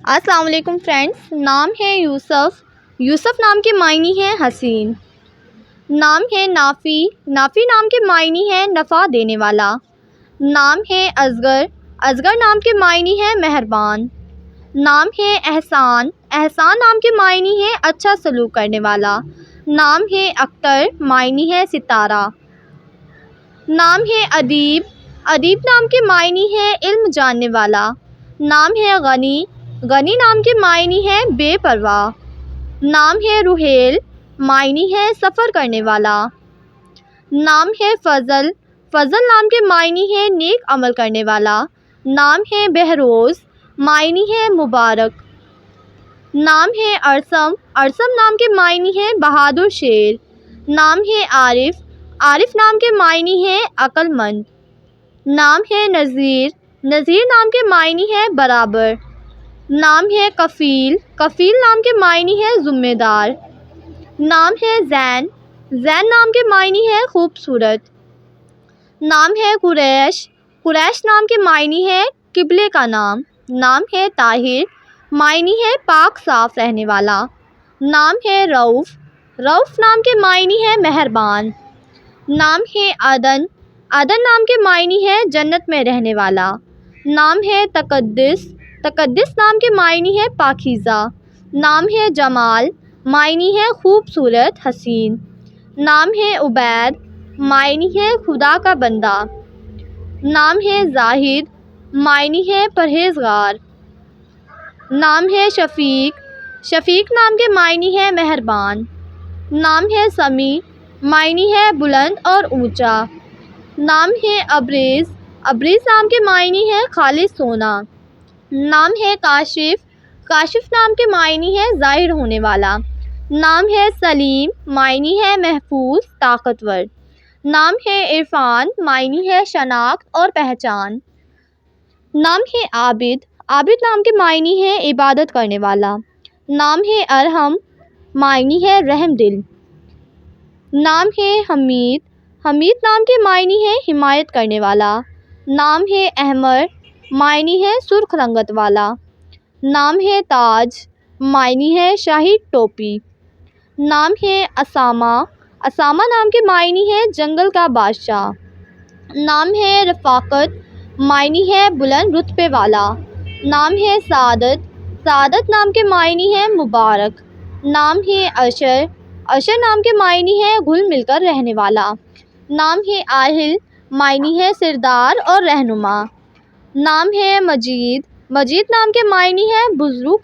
السلام علیکم فرینڈس، نام ہے یوسف۔ یوسف نام کے معنی ہے حسین۔ نام ہے نافی۔ نافی نام کے معنی ہے نفع دینے والا۔ نام ہے اصغر۔ اصغر نام کے معنی ہے مہربان۔ نام ہے احسان۔ احسان نام کے معنی ہے اچھا سلوک کرنے والا۔ نام ہے اختر، معنی ہے ستارہ۔ نام ہے ادیب۔ ادیب نام کے معنی ہے علم جاننے والا۔ نام ہے غنی۔ غنی نام کے معنی ہے بے پرواہ۔ نام ہے رحیل، معنی ہے سفر کرنے والا۔ نام ہے فضل۔ فضل نام کے معنی ہے نیک عمل کرنے والا۔ نام ہے بہروز، معنی ہے مبارک۔ نام ہے ارسم۔ ارسم نام کے معنی ہے بہادر شیر۔ نام ہے عارف۔ عارف نام کے معنی ہے عقل مند۔ نام ہے نذیر۔ نذیر نام کے معنی ہے برابر۔ نام ہے کفیل۔ کفیل نام کے معنی ہے ذمہ دار۔ نام ہے زین۔ زین نام کے معنی ہے خوبصورت۔ نام ہے قریش۔ قریش نام کے معنی ہے قبلے کا نام۔ نام ہے طاہر، معنی ہے پاک صاف رہنے والا۔ نام ہے رؤف۔ رؤف نام کے معنی ہے مہربان۔ نام ہے عدن۔ عدن نام کے معنی ہے جنت میں رہنے والا۔ نام ہے تقدس۔ تقدس نام کے معنی ہے پاکیزہ۔ نام ہے جمال، معنی ہے خوبصورت حسین۔ نام ہے عبید، معنی ہے خدا کا بندہ۔ نام ہے زاہد، معنی ہے پرہیزگار۔ نام ہے شفیق۔ شفیق نام کے معنی ہے مہربان۔ نام ہے سمیع، معنی ہے بلند اور اونچا۔ نام ہے ابریز۔ ابریز نام کے معنی ہے خالص سونا۔ نام ہے کاشف۔ کاشف نام کے معنی ہے ظاہر ہونے والا۔ نام ہے سلیم، معنی ہے محفوظ، طاقتور۔ نام ہے عرفان، معنی ہے شناخت اور پہچان۔ نام ہے عابد۔ عابد نام کے معنی ہے عبادت کرنے والا۔ نام ہے ارحم، معنی ہے رحم دل۔ نام ہے حمید۔ حمید نام کے معنی ہے حمایت کرنے والا۔ نام ہے احمر، معنی ہے سرخ رنگت والا۔ نام ہے تاج، معنی ہے شاہی ٹوپی۔ نام ہے اسامہ۔ اسامہ نام کے معنی ہے جنگل کا بادشاہ۔ نام ہے رفاقت، معنی ہے بلند رتبے والا۔ نام ہے سعادت۔ سعادت نام کے معنی ہے مبارک۔ نام ہے عشر۔ عشر نام کے معنی ہے گھل مل کر رہنے والا۔ نام ہے آہل، معنی ہے سردار اور رہنما۔ نام ہے مجید۔ مجید نام کے معنی ہے بزرگ